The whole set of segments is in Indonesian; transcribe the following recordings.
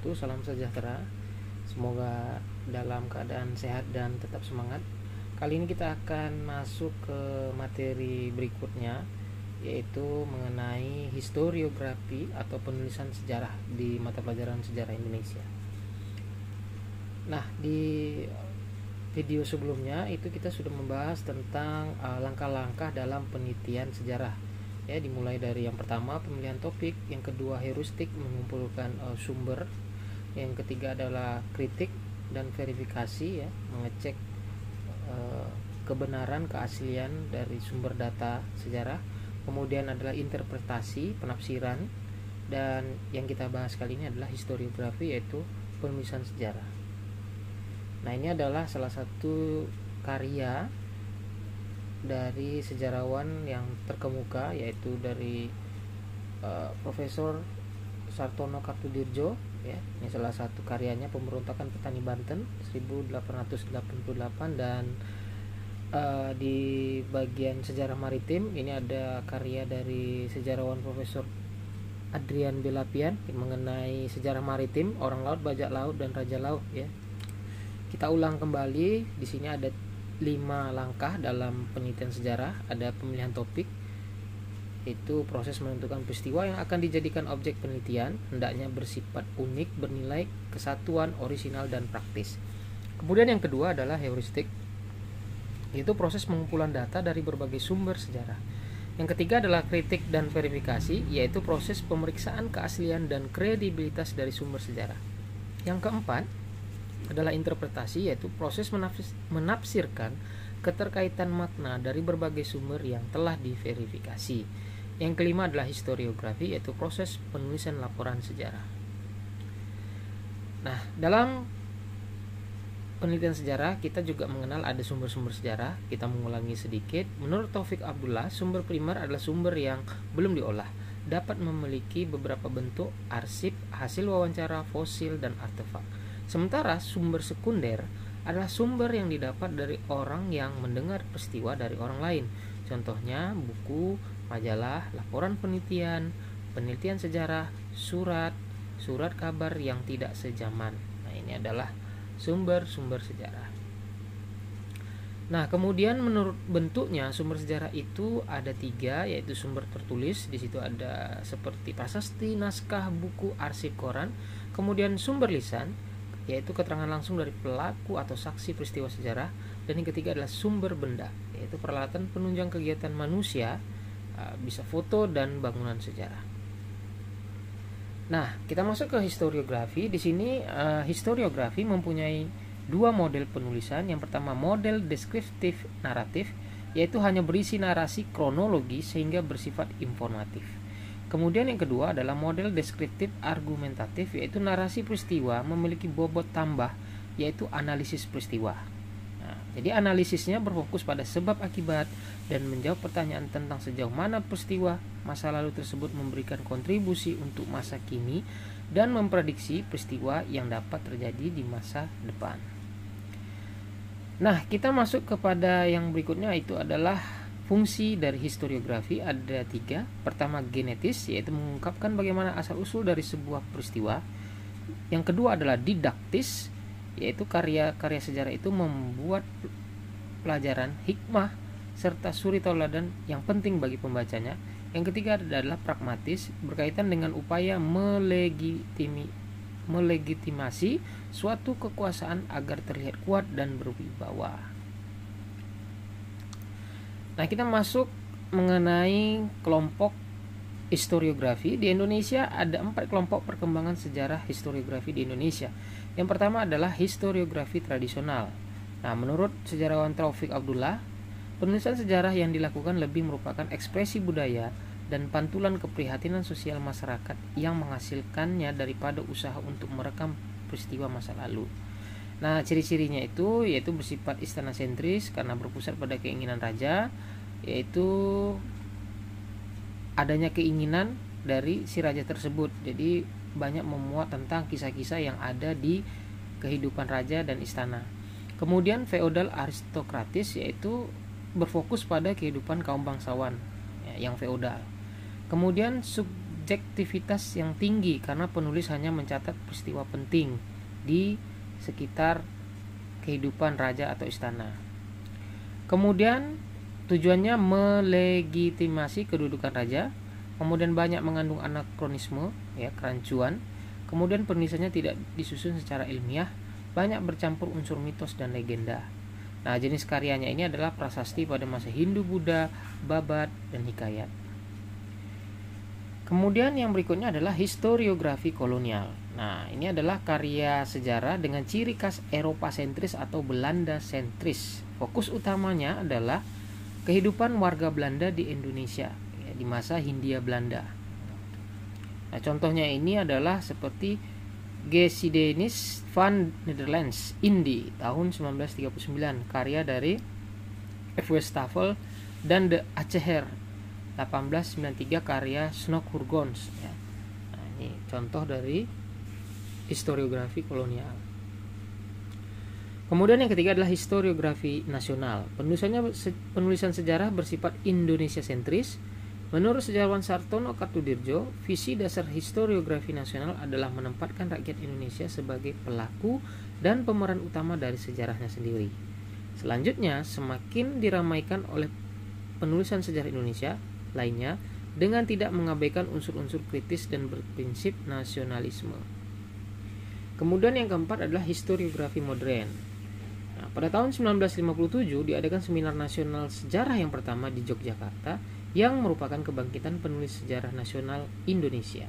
wabarakatuh. Salam sejahtera. Semoga dalam keadaan sehat dan tetap semangat. Kali ini kita akan masuk ke materi berikutnya, yaitu mengenai historiografi atau penulisan sejarah di mata pelajaran sejarah Indonesia. Nah, di video sebelumnya itu kita sudah membahas tentang langkah-langkah dalam penelitian sejarah. Ya, dimulai dari yang pertama pemilihan topik, yang kedua heuristik mengumpulkan sumber, yang ketiga adalah kritik dan verifikasi, ya, mengecek kebenaran keaslian dari sumber data sejarah. Kemudian adalah interpretasi, penafsiran, dan yang kita bahas kali ini adalah historiografi, yaitu penulisan sejarah. Nah, ini adalah salah satu karya dari sejarawan yang terkemuka, yaitu dari Profesor Sartono Kartudirjo, ya. Ini salah satu karyanya, Pemberontakan Petani Banten 1888, dan di bagian sejarah maritim ini ada karya dari sejarawan Profesor Adrian Belapian mengenai sejarah maritim, orang laut, bajak laut, dan raja laut, ya. Kita ulang kembali, di sini ada 5 langkah dalam penelitian sejarah. Ada pemilihan topik, itu proses menentukan peristiwa yang akan dijadikan objek penelitian, hendaknya bersifat unik, bernilai kesatuan, orisinal, dan praktis. Kemudian yang kedua adalah heuristik, yaitu proses pengumpulan data dari berbagai sumber sejarah. Yang ketiga adalah kritik dan verifikasi, yaitu proses pemeriksaan keaslian dan kredibilitas dari sumber sejarah. Yang keempat adalah interpretasi, yaitu proses menafsirkan keterkaitan makna dari berbagai sumber yang telah diverifikasi. Yang kelima adalah historiografi, yaitu proses penulisan laporan sejarah. Nah, dalam penelitian sejarah kita juga mengenal ada sumber-sumber sejarah. Kita mengulangi sedikit. Menurut Taufik Abdullah, sumber primer adalah sumber yang belum diolah, dapat memiliki beberapa bentuk: arsip, hasil wawancara, fosil, dan artefak. Sementara sumber sekunder adalah sumber yang didapat dari orang yang mendengar peristiwa dari orang lain. Contohnya buku, majalah, laporan penelitian, penelitian sejarah, surat kabar yang tidak sejaman. Nah, ini adalah sumber-sumber sejarah. Nah, kemudian menurut bentuknya sumber sejarah itu ada 3, yaitu sumber tertulis. Di situ ada seperti prasasti, naskah, buku, arsip, koran. Kemudian sumber lisan, yaitu keterangan langsung dari pelaku atau saksi peristiwa sejarah. Dan yang ketiga adalah sumber benda, yaitu peralatan penunjang kegiatan manusia, bisa foto dan bangunan sejarah. Nah, kita masuk ke historiografi. Di sini historiografi mempunyai 2 model penulisan. Yang pertama model deskriptif naratif, yaitu hanya berisi narasi kronologi sehingga bersifat informatif. Kemudian yang kedua adalah model deskriptif argumentatif, yaitu narasi peristiwa memiliki bobot tambah, yaitu analisis peristiwa. Nah, jadi analisisnya berfokus pada sebab akibat dan menjawab pertanyaan tentang sejauh mana peristiwa masa lalu tersebut memberikan kontribusi untuk masa kini dan memprediksi peristiwa yang dapat terjadi di masa depan. Nah, kita masuk kepada yang berikutnya, itu adalah fungsi dari historiografi. Ada 3. Pertama genetis, yaitu mengungkapkan bagaimana asal-usul dari sebuah peristiwa. Yang kedua adalah didaktis, yaitu karya-karya sejarah itu membuat pelajaran, hikmah, serta suri tauladan yang penting bagi pembacanya. Yang ketiga adalah pragmatis, berkaitan dengan upaya melegitimasi suatu kekuasaan agar terlihat kuat dan berwibawa. Nah, kita masuk mengenai kelompok historiografi. Di Indonesia ada 4 kelompok perkembangan sejarah historiografi di Indonesia. Yang pertama adalah historiografi tradisional. Nah, menurut sejarawan Taufik Abdullah, penulisan sejarah yang dilakukan lebih merupakan ekspresi budaya dan pantulan keprihatinan sosial masyarakat yang menghasilkannya daripada usaha untuk merekam peristiwa masa lalu. Nah, ciri-cirinya itu yaitu bersifat istana sentris karena berpusat pada keinginan raja, yaitu adanya keinginan dari si raja tersebut. Jadi banyak memuat tentang kisah-kisah yang ada di kehidupan raja dan istana. Kemudian feodal aristokratis, yaitu berfokus pada kehidupan kaum bangsawan, ya, yang feodal. Kemudian subjektivitas yang tinggi karena penulis hanya mencatat peristiwa penting di sekitar kehidupan raja atau istana. Kemudian tujuannya melegitimasi kedudukan raja. Kemudian banyak mengandung anakronisme, ya, kerancuan. Kemudian penulisannya tidak disusun secara ilmiah, banyak bercampur unsur mitos dan legenda. Nah, jenis karyanya ini adalah prasasti pada masa Hindu, Buddha, babat, dan hikayat. Kemudian yang berikutnya adalah historiografi kolonial. Nah, ini adalah karya sejarah dengan ciri khas Eropa sentris atau Belanda sentris. Fokus utamanya adalah kehidupan warga Belanda di Indonesia, ya, di masa Hindia Belanda. Nah, contohnya ini adalah seperti Geschiedenis van Nederlands Indie tahun 1939, karya dari F.W. Staffel dan De Acheher 1893, karya Snoek Hurgons, ya. Nah, ini contoh dari historiografi kolonial. Kemudian yang ketiga adalah historiografi nasional. Penulisan sejarah bersifat Indonesia sentris. Menurut sejarawan Sartono Kartudirjo, visi dasar historiografi nasional adalah menempatkan rakyat Indonesia sebagai pelaku dan pemeran utama dari sejarahnya sendiri. Selanjutnya, semakin diramaikan oleh penulisan sejarah Indonesia lainnya dengan tidak mengabaikan unsur-unsur kritis dan berprinsip nasionalisme. Kemudian yang keempat adalah historiografi modern. Nah, pada tahun 1957 diadakan seminar nasional sejarah yang pertama di Yogyakarta yang merupakan kebangkitan penulis sejarah nasional Indonesia.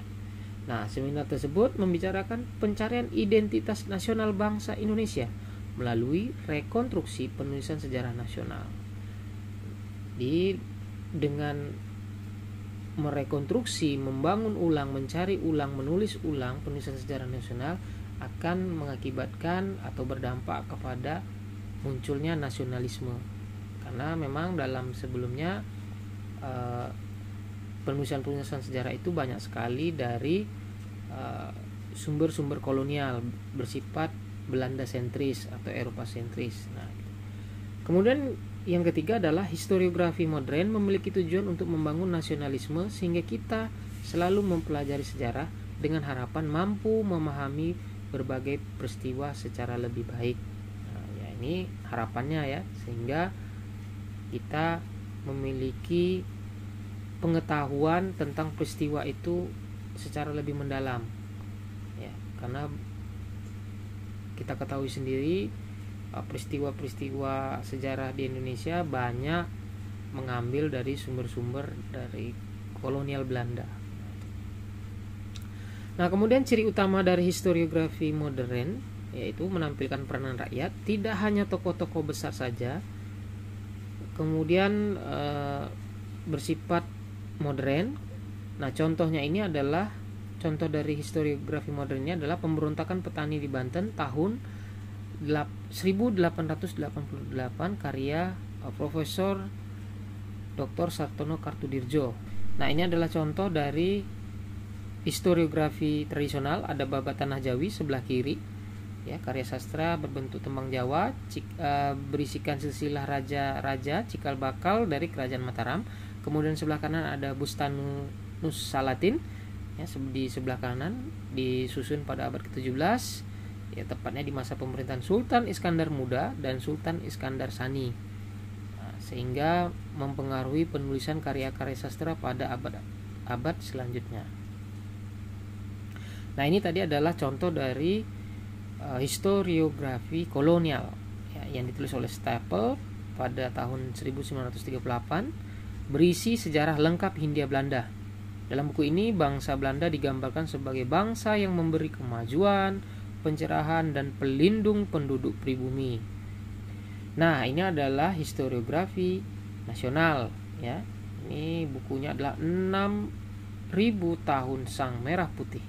Nah, seminar tersebut membicarakan pencarian identitas nasional bangsa Indonesia melalui rekonstruksi penulisan sejarah nasional. Dengan merekonstruksi, membangun ulang, mencari ulang, menulis ulang penulisan sejarah nasional akan mengakibatkan atau berdampak kepada munculnya nasionalisme. Karena memang dalam sebelumnya penulisan-penulisan sejarah itu banyak sekali dari sumber-sumber kolonial bersifat Belanda sentris atau Eropa sentris. Nah, kemudian yang ketiga adalah historiografi modern memiliki tujuan untuk membangun nasionalisme sehingga kita selalu mempelajari sejarah dengan harapan mampu memahami berbagai peristiwa secara lebih baik. Nah, ya ini harapannya ya, sehingga kita memiliki pengetahuan tentang peristiwa itu secara lebih mendalam, ya, karena kita ketahui sendiri peristiwa-peristiwa sejarah di Indonesia banyak mengambil dari sumber-sumber dari kolonial Belanda. Nah, kemudian ciri utama dari historiografi modern yaitu menampilkan peranan rakyat, tidak hanya tokoh-tokoh besar saja. Kemudian bersifat modern. Nah, contohnya ini adalah contoh dari historiografi modernnya adalah pemberontakan petani di Banten tahun 1888, karya Profesor Dr. Sartono Kartudirjo. Nah, ini adalah contoh dari historiografi tradisional. Ada Babat Tanah Jawi sebelah kiri, ya, karya sastra berbentuk tembang Jawa, berisikan silsilah raja-raja cikal bakal dari kerajaan Mataram. Kemudian sebelah kanan ada Bustanus Salatin, ya, di sebelah kanan disusun pada abad ke-17, ya, tepatnya di masa pemerintahan Sultan Iskandar Muda dan Sultan Iskandar Sani. Nah, sehingga mempengaruhi penulisan karya-karya sastra pada abad selanjutnya. Nah, ini tadi adalah contoh dari historiografi kolonial, ya, yang ditulis oleh Staffel pada tahun 1938, berisi sejarah lengkap Hindia Belanda. Dalam buku ini bangsa Belanda digambarkan sebagai bangsa yang memberi kemajuan, pencerahan, dan pelindung penduduk pribumi. Nah, ini adalah historiografi nasional, ya. Ini bukunya adalah 6.000 tahun Sang Merah Putih.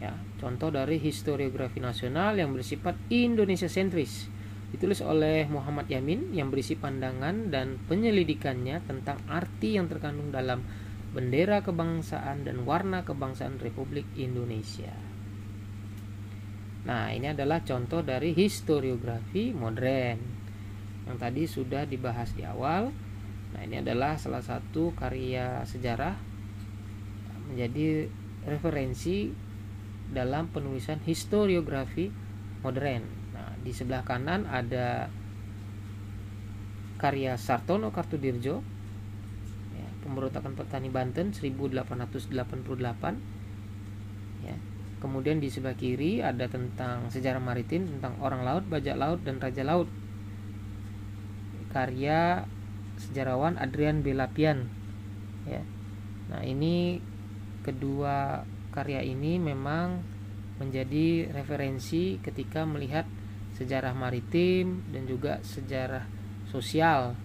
Ya, contoh dari historiografi nasional yang bersifat Indonesia sentris, ditulis oleh Muhammad Yamin, yang berisi pandangan dan penyelidikannya tentang arti yang terkandung dalam bendera kebangsaan dan warna kebangsaan Republik Indonesia. Nah, ini adalah contoh dari historiografi modern yang tadi sudah dibahas di awal. Nah, ini adalah salah satu karya sejarah menjadi referensi dalam penulisan historiografi modern. Nah, di sebelah kanan ada karya Sartono Kartudirjo, ya, Pemberontakan Petani Banten 1888. Ya. Kemudian di sebelah kiri ada tentang sejarah maritim, tentang orang laut, bajak laut, dan raja laut, karya sejarawan Adrian Belapian. Ya. Nah, ini kedua karya ini memang menjadi referensi ketika melihat sejarah maritim dan juga sejarah sosial.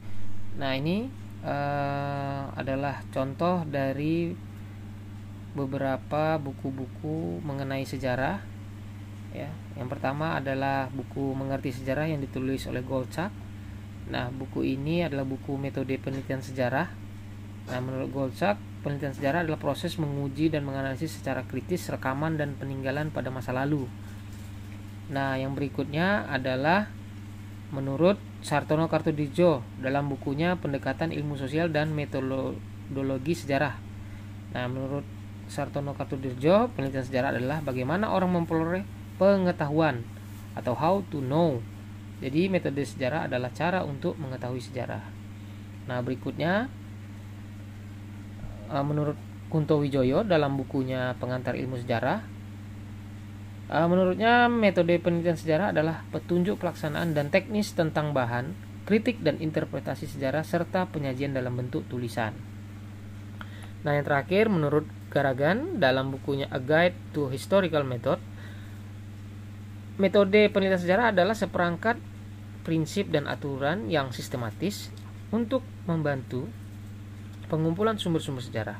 Nah, ini adalah contoh dari beberapa buku-buku mengenai sejarah. Ya, yang pertama adalah buku Mengerti Sejarah yang ditulis oleh Golczak. Nah, buku ini adalah buku metode penelitian sejarah. Nah, menurut Golczak, penelitian sejarah adalah proses menguji dan menganalisis secara kritis rekaman dan peninggalan pada masa lalu. Nah, yang berikutnya adalah menurut Sartono Kartudirjo dalam bukunya Pendekatan Ilmu Sosial dan Metodologi Sejarah. Nah, menurut Sartono Kartudirjo, penelitian sejarah adalah bagaimana orang memperoleh pengetahuan atau how to know. Jadi, metode sejarah adalah cara untuk mengetahui sejarah. Nah, berikutnya menurut Kunto Wijoyo dalam bukunya Pengantar Ilmu Sejarah, menurutnya metode penelitian sejarah adalah petunjuk pelaksanaan dan teknis tentang bahan, kritik dan interpretasi sejarah serta penyajian dalam bentuk tulisan. Nah, yang terakhir menurut Garagan dalam bukunya A Guide to Historical Method, metode penelitian sejarah adalah seperangkat prinsip dan aturan yang sistematis untuk membantu pengumpulan sumber-sumber sejarah,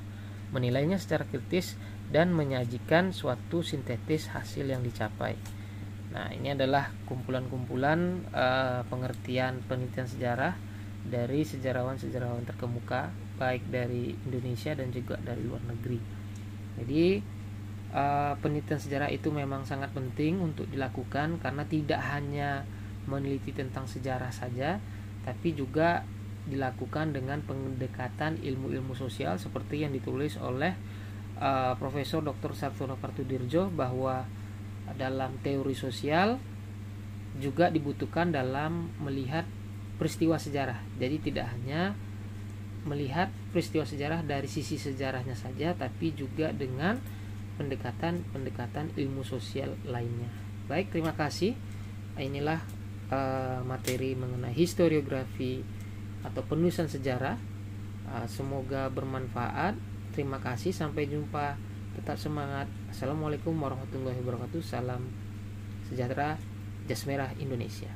menilainya secara kritis, dan menyajikan suatu sintetis hasil yang dicapai. Nah, ini adalah kumpulan-kumpulan pengertian penelitian sejarah dari sejarawan-sejarawan terkemuka, baik dari Indonesia dan juga dari luar negeri. Jadi, penelitian sejarah itu memang sangat penting untuk dilakukan karena tidak hanya meneliti tentang sejarah saja, tapi juga dilakukan dengan pendekatan ilmu-ilmu sosial seperti yang ditulis oleh Profesor Dr. Sartono Kartudirjo, bahwa dalam teori sosial juga dibutuhkan dalam melihat peristiwa sejarah. Jadi tidak hanya melihat peristiwa sejarah dari sisi sejarahnya saja, tapi juga dengan pendekatan ilmu sosial lainnya. Baik, terima kasih. Inilah materi mengenai historiografi atau penulisan sejarah. Semoga bermanfaat. Terima kasih, sampai jumpa. Tetap semangat. Assalamualaikum warahmatullahi wabarakatuh. Salam sejahtera, jas merah Indonesia.